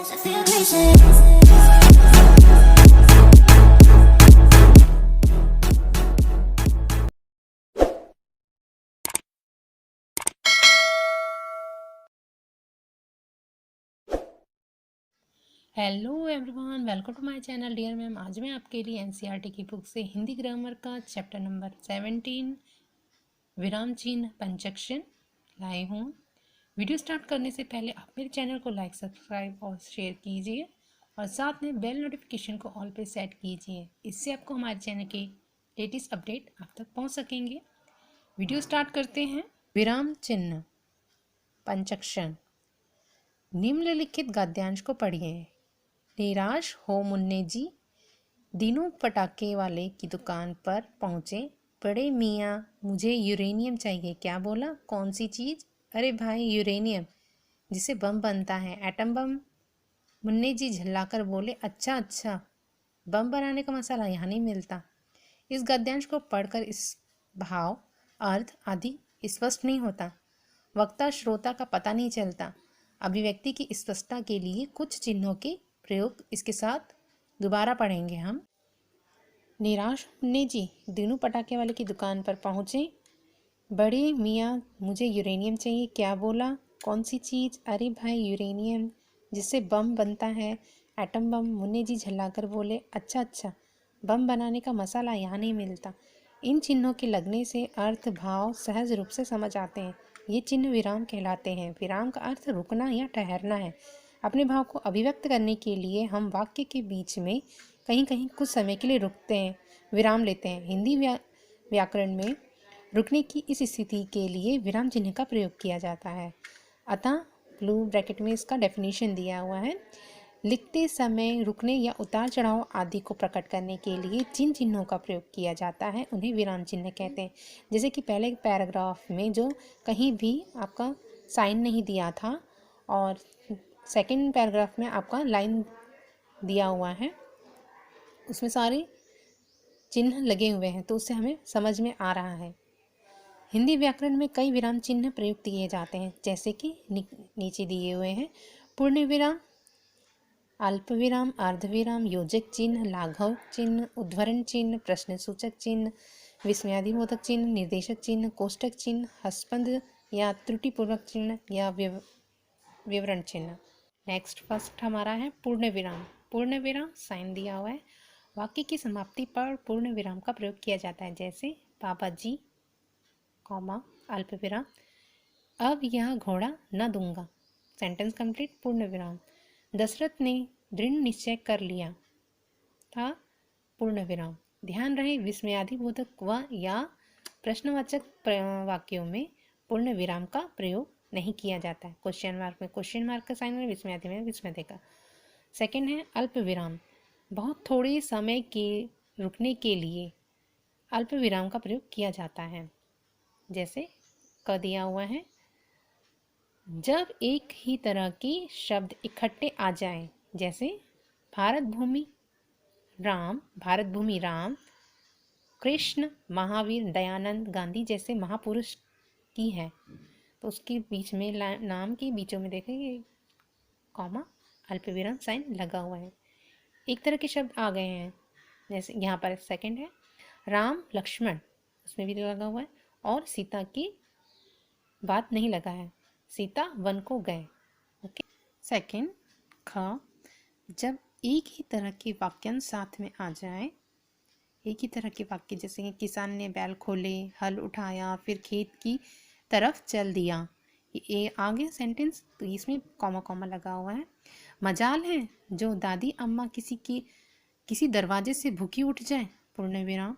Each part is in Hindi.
Hello everyone, welcome to my channel dear ma'am. आज मैं आपके लिए एनसीईआरटी की बुक से हिंदी ग्रामर का चैप्टर नंबर 17 विराम चिन्ह पंचक्षण लाई हूँ। वीडियो स्टार्ट करने से पहले आप मेरे चैनल को लाइक, सब्सक्राइब और शेयर कीजिए और साथ में बेल नोटिफिकेशन को ऑल पे सेट कीजिए। इससे आपको हमारे चैनल के लेटेस्ट अपडेट आप तक पहुँच सकेंगे। वीडियो स्टार्ट करते हैं। विराम चिन्ह पंचक्षण। निम्नलिखित गद्यांश को पढ़िए। निराश हो मुन्ने जी, दीनू पटाखे वाले की दुकान पर पहुंचे। बड़े मियाँ मुझे यूरेनियम चाहिए। क्या बोला? कौन सी चीज़? अरे भाई यूरेनियम, जिसे बम बनता है, एटम बम। मुन्ने जी झल्लाकर बोले, अच्छा अच्छा, बम बनाने का मसाला यहाँ नहीं मिलता। इस गद्यांश को पढ़कर इस भाव, अर्थ आदि स्पष्ट नहीं होता। वक्ता श्रोता का पता नहीं चलता। अभिव्यक्ति की स्पष्टता के लिए कुछ चिन्हों के प्रयोग इसके साथ दोबारा पढ़ेंगे हम। निराश मुन्ने जी दीनू पटाखे वाले की दुकान पर पहुँचे। बड़े मियाँ मुझे यूरेनियम चाहिए। क्या बोला? कौन सी चीज़? अरे भाई यूरेनियम, जिससे बम बनता है, एटम बम। मुन्ने जी झल्लाकर बोले, अच्छा अच्छा, बम बनाने का मसाला यहाँ नहीं मिलता। इन चिन्हों के लगने से अर्थ भाव सहज रूप से समझ आते हैं। ये चिन्ह विराम कहलाते हैं। विराम का अर्थ रुकना या ठहरना है। अपने भाव को अभिव्यक्त करने के लिए हम वाक्य के बीच में कहीं कहीं कुछ समय के लिए रुकते हैं, विराम लेते हैं। हिंदी व्याकरण में रुकने की इस स्थिति के लिए विराम चिन्ह का प्रयोग किया जाता है। अतः ब्लू ब्रैकेट में इसका डेफिनेशन दिया हुआ है। लिखते समय रुकने या उतार चढ़ाव आदि को प्रकट करने के लिए जिन चिन्हों का प्रयोग किया जाता है उन्हें विराम चिन्ह कहते हैं। जैसे कि पहले पैराग्राफ में जो कहीं भी आपका साइन नहीं दिया था और सेकंड पैराग्राफ में आपका लाइन दिया हुआ है, उसमें सारे चिन्ह लगे हुए हैं, तो उससे हमें समझ में आ रहा है। हिंदी व्याकरण में कई विराम चिन्ह प्रयुक्त किए जाते हैं, जैसे कि नीचे दिए हुए हैं। पूर्ण विराम, अल्प विराम, अर्धविराम, योजक चिन्ह, लाघव चिन्ह, उद्धरण चिन्ह, प्रश्न सूचक चिन्ह, विस्मयादिबोधक चिन्ह, निर्देशक चिन्ह, कोष्टक चिन्ह, हस्तबंध या त्रुटिपूर्वक चिन्ह या विवरण चिन्ह। नेक्स्ट फर्स्ट हमारा है पूर्ण विराम। पूर्ण विराम साइन दिया हुआ है। वाक्य की समाप्ति पर पूर्ण विराम का प्रयोग किया जाता है, जैसे पापा जी, कॉमा, अल्प विराम, अब यह घोड़ा न दूंगा। सेंटेंस कंप्लीट, पूर्ण विराम। दशरथ ने दृढ़ निश्चय कर लिया था, पूर्ण विराम। ध्यान रहे विस्मयादिबोधक व या प्रश्नवाचक वाक्यों में पूर्ण विराम का प्रयोग नहीं किया जाता है। क्वेश्चन मार्क में क्वेश्चन मार्क का साइन है, विस्मयादि में विस्मयादि का। सेकंड है अल्प विराम। बहुत थोड़े समय के रुकने के लिए अल्प विराम का प्रयोग किया जाता है, जैसे क दिया हुआ है। जब एक ही तरह के शब्द इकट्ठे आ जाएं, जैसे भारत भूमि राम, कृष्ण, महावीर, दयानंद, गांधी जैसे महापुरुष की है, तो उसके बीच में नाम के बीचों में देखेंगे कॉमा, अल्प विराम साइन लगा हुआ है। एक तरह के शब्द आ गए हैं, जैसे यहाँ पर सेकंड है राम लक्ष्मण, उसमें भी लगा हुआ है, और सीता की बात नहीं लगा है, सीता वन को गए। ओके। सेकंड ख, जब एक ही तरह के वाक्यांश साथ में आ जाए, एक ही तरह के वाक्य, जैसे कि किसान ने बैल खोले, हल उठाया, फिर खेत की तरफ चल दिया, ये आगे सेंटेंस, तो इसमें कॉमा कॉमा लगा हुआ है। मजाल है जो दादी अम्मा किसी दरवाजे से भूखी उठ जाए, पूर्ण विराम।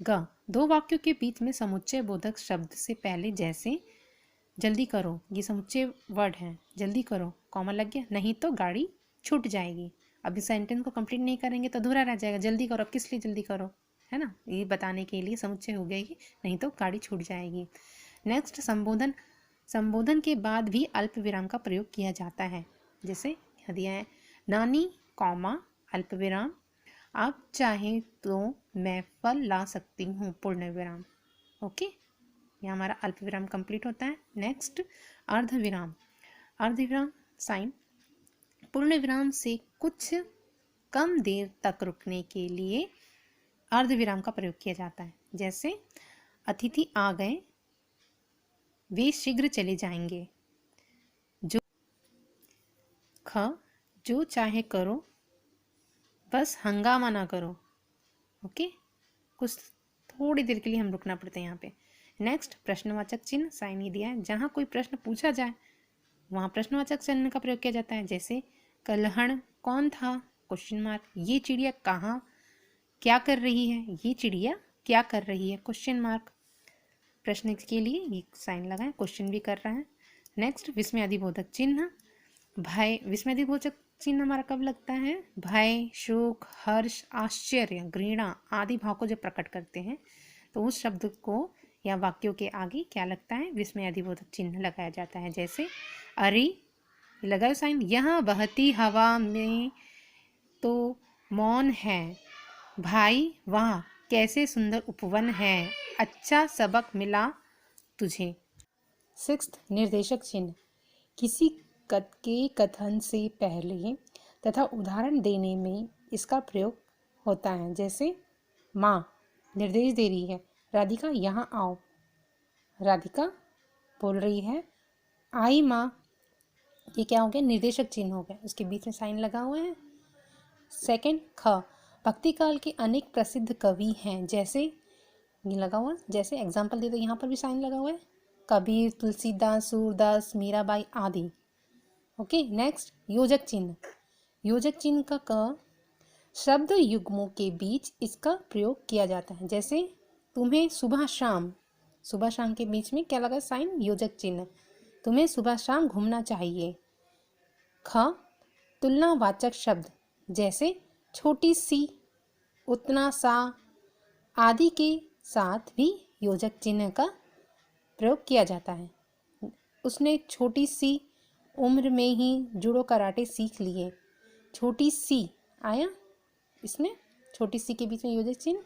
ग, दो वाक्यों के बीच में समुच्चय बोधक शब्द से पहले, जैसे जल्दी करो, ये समुच्चय वर्ड है, जल्दी करो, कॉमा लग गया, नहीं तो गाड़ी छूट जाएगी। अब इस सेंटेंस को कंप्लीट नहीं करेंगे तो अधूरा रह जाएगा। जल्दी करो, अब किस लिए जल्दी करो, है ना, ये बताने के लिए समुच्चय हो गई, नहीं तो गाड़ी छूट जाएगी। नेक्स्ट संबोधन। संबोधन के बाद भी अल्प विराम का प्रयोग किया जाता है, जैसे दिया है नानी, कॉमा, अल्प विराम, आप चाहे तो मैं फल ला सकती हूँ, पूर्ण विराम। ओके, यह हमारा अल्प विराम कंप्लीट होता है। नेक्स्ट अर्धविराम। अर्धविराम साइन पूर्ण विराम से कुछ कम देर तक रुकने के लिए अर्धविराम का प्रयोग किया जाता है। जैसे अतिथि आ गए, वे शीघ्र चले जाएंगे। जो जो चाहे करो, बस हंगामा ना करो। ओके, कुछ थोड़ी देर के लिए हम रुकना पड़ता है यहाँ पे। नेक्स्ट, प्रश्नवाचक चिन्ह साइन ही दिया है। जहाँ कोई प्रश्न पूछा जाए वहाँ प्रश्नवाचक चिन्ह का प्रयोग किया जाता है। जैसे कलहण कौन था, क्वेश्चन मार्क। ये चिड़िया कहाँ क्या कर रही है, ये चिड़िया क्या कर रही है, क्वेश्चन मार्क। प्रश्न के लिए ये साइन लगाएं, क्वेश्चन भी कर रहा है। नेक्स्ट, विस्मयादिबोधक चिन्ह। भय, विस्मयादिबोधक चिन्ह हमारा कब लगता है? भय, शोक, हर्ष, आश्चर्य, घृणा आदि भाव को जब प्रकट करते हैं तो उस शब्द को या वाक्यों के आगे क्या लगता है? विस्मयादिबोधक चिन्ह लगाया जाता है। जैसे अरे, लगाओ साइन। यहाँ बहती हवा में तो मौन है, भाई वाह कैसे सुंदर उपवन है, अच्छा सबक मिला तुझे। सिक्स्थ, निर्देशक चिन्ह। किसी के कथन से पहले तथा उदाहरण देने में इसका प्रयोग होता है। जैसे माँ निर्देश दे रही है, राधिका यहाँ आओ। राधिका बोल रही है, आई माँ। ये क्या हो गया? निर्देशक चिन्ह हो गया, उसके बीच में साइन लगा हुआ है। सेकंड, ख, भक्ति काल के अनेक प्रसिद्ध कवि हैं। जैसे ये लगा हुआ, जैसे एग्जाम्पल दे दो, यहाँ पर भी साइन लगा हुआ है, कबीर, तुलसीदास, सूरदास, मीराबाई आदि। ओके, नेक्स्ट, योजक चिन्ह। योजक चिन्ह का क शब्द युग्मों के बीच इसका प्रयोग किया जाता है। जैसे तुम्हें सुबह शाम, सुबह शाम के बीच में क्या लगा? साइन, योजक चिन्ह। तुम्हें सुबह शाम घूमना चाहिए। ख, तुलनावाचक शब्द। जैसे छोटी सी, उतना सा आदि के साथ भी योजक चिन्ह का प्रयोग किया जाता है। उसने छोटी सी उम्र में ही जूडो कराटे सीख लिए। छोटी सी आया, इसमें छोटी सी के बीच में योजक चिन्ह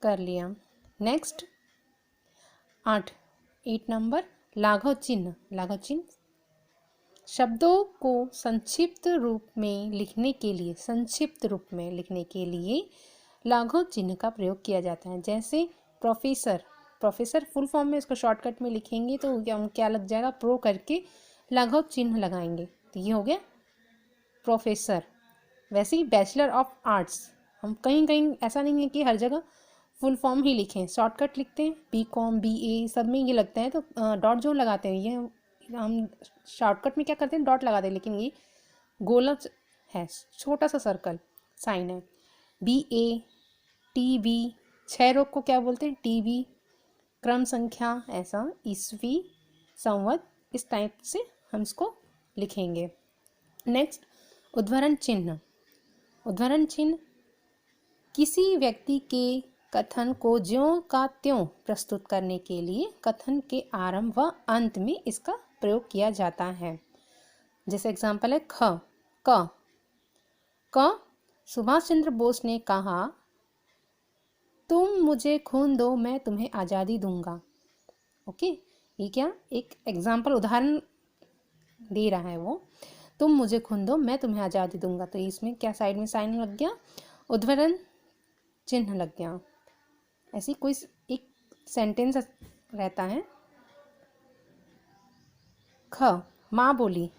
कर लिया। नेक्स्ट 8 नंबर, लाघव चिन्ह। लाघव चिन्ह शब्दों को संक्षिप्त रूप में लिखने के लिए, संक्षिप्त रूप में लिखने के लिए लाघव चिन्ह का प्रयोग किया जाता है। जैसे प्रोफेसर, प्रोफेसर फुल फॉर्म में इसको शॉर्टकट में लिखेंगे तो क्या लग जाएगा? प्रो करके लाघव चिन्ह लगाएंगे तो ये हो गया प्रोफेसर। वैसे ही बैचलर ऑफ आर्ट्स, हम कहीं कहीं ऐसा नहीं है कि हर जगह फुल फॉर्म ही लिखें, शॉर्टकट लिखते हैं। BCom BA सब में ये लगता है तो डॉट जो लगाते हैं, ये हम शॉर्टकट में क्या करते हैं? डॉट लगाते हैं, लेकिन ये गोलक है, छोटा सा सर्कल साइन है। BA TB, 6 रोग को क्या बोलते हैं? TB। क्रम संख्या ऐसा, ईस्वी, संवत, इस टाइप से हम इसको लिखेंगे। नेक्स्ट, उद्धरण चिन्ह। उद्धरण चिन्ह किसी व्यक्ति के कथन को ज्यों का त्यों प्रस्तुत करने के लिए कथन के आरंभ व अंत में इसका प्रयोग किया जाता है। जैसे एग्जाम्पल है क, सुभाष चंद्र बोस ने कहा, तुम मुझे खून दो मैं तुम्हें आज़ादी दूंगा। ओके, ये क्या एक एग्जाम्पल उदाहरण दे रहा है वो, तुम मुझे खून दो मैं तुम्हें आज़ादी दूंगा। तो इसमें क्या साइड में साइन लग गया? उद्धरण चिन्ह लग गया। ऐसी कोई एक सेंटेंस रहता है। ख, माँ बोली,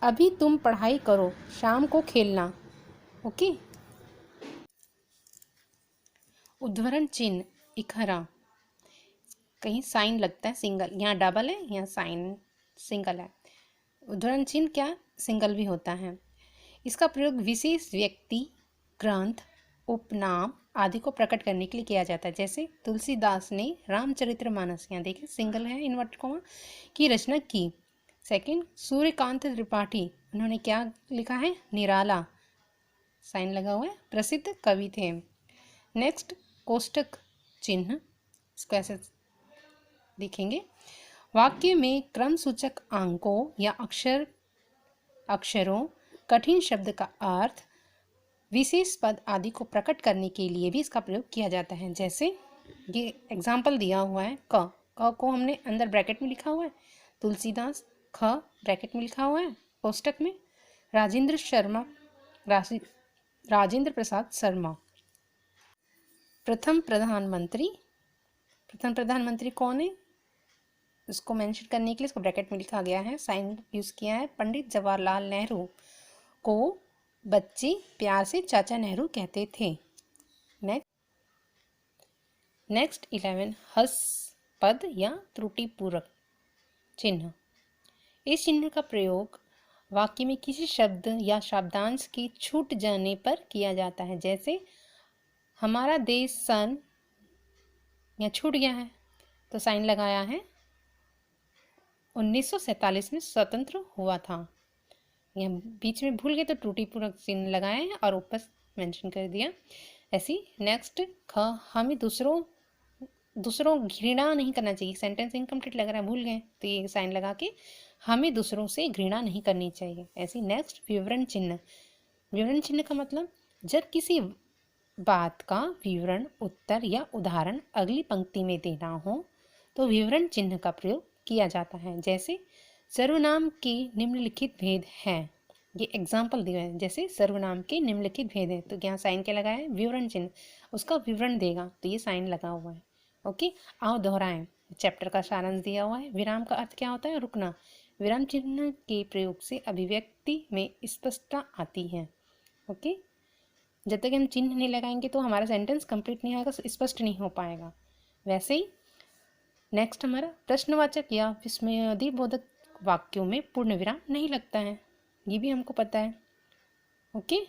अभी तुम पढ़ाई करो, शाम को खेलना। ओके, उद्धरण चिन्ह इकहरा, कहीं साइन लगता है सिंगल, यहाँ डबल है, यहाँ साइन सिंगल है। उद्धरण चिन्ह क्या सिंगल भी होता है। इसका प्रयोग विशेष व्यक्ति, ग्रंथ, उपनाम आदि को प्रकट करने के लिए किया जाता है। जैसे तुलसीदास ने रामचरितमानस, यहाँ देखिए सिंगल है इन्वर्टेड कॉमा, की रचना की। सेकंड, सूर्यकांत त्रिपाठी, उन्होंने क्या लिखा है? निराला, साइन लगा हुआ है, प्रसिद्ध कवि थे। नेक्स्ट, कोष्टक चिन्ह, इसको ऐसे लिखेंगे। वाक्य में क्रम सूचक अंकों या अक्षरों, कठिन शब्द का अर्थ, विशेष पद आदि को प्रकट करने के लिए भी इसका प्रयोग किया जाता है। जैसे ये एग्जाम्पल दिया हुआ है, क को हमने अंदर ब्रैकेट में लिखा हुआ है, तुलसीदास, ख ब्रैकेट में लिखा हुआ है, कोष्टक में राजेंद्र प्रसाद शर्मा। प्रथम प्रधानमंत्री कौन है, उसको मेंशन करने के लिए इसको ब्रैकेट में लिखा गया है, साइन यूज किया है। पंडित जवाहरलाल नेहरू को बच्चे प्यार से चाचा नेहरू कहते थे। नेक्स्ट 11 हस पद या त्रुटिपूरक चिन्ह। इस चिन्ह का प्रयोग वाक्य में किसी शब्द या शब्दांश की छूट जाने पर किया जाता है। जैसे हमारा देश सन या छूट गया है तो साइन लगाया है 1947 में स्वतंत्र हुआ था, या बीच में भूल गए तो त्रुटिपूरक चिन्ह लगाया है और ऊपर मेंशन कर दिया। ऐसी नेक्स्ट हमें दूसरों घृणा नहीं करना चाहिए। सेंटेंस इनकम्प्लीट लग रहा है, भूल गए तो ये साइन लगा के हमें दूसरों से घृणा नहीं करनी चाहिए। ऐसी नेक्स्ट विवरण चिन्ह का मतलब जब किसी बात का विवरण, उत्तर या उदाहरण अगली पंक्ति में देना हो तो विवरण चिन्ह का प्रयोग किया जाता है। जैसे सर्वनाम के निम्नलिखित भेद हैं, ये एग्जाम्पल दिया है। जैसे सर्वनाम के निम्नलिखित भेद है तो यहाँ साइन क्या लगाया है, विवरण चिन्ह, उसका विवरण देगा तो ये साइन लगा हुआ है। ओके, आओ दोहराएं। चैप्टर का सारांश दिया हुआ है। विराम का अर्थ क्या होता है, रुकना। विराम चिन्ह के प्रयोग से अभिव्यक्ति में स्पष्टता आती है। ओके, जब तक हम चिन्ह नहीं लगाएंगे तो हमारा सेंटेंस कंप्लीट नहीं आएगा, स्पष्ट नहीं हो पाएगा। वैसे ही नेक्स्ट हमारा प्रश्नवाचक या विस्मयादिबोधक वाक्यों में पूर्ण विराम नहीं लगता है, ये भी हमको पता है। ओके,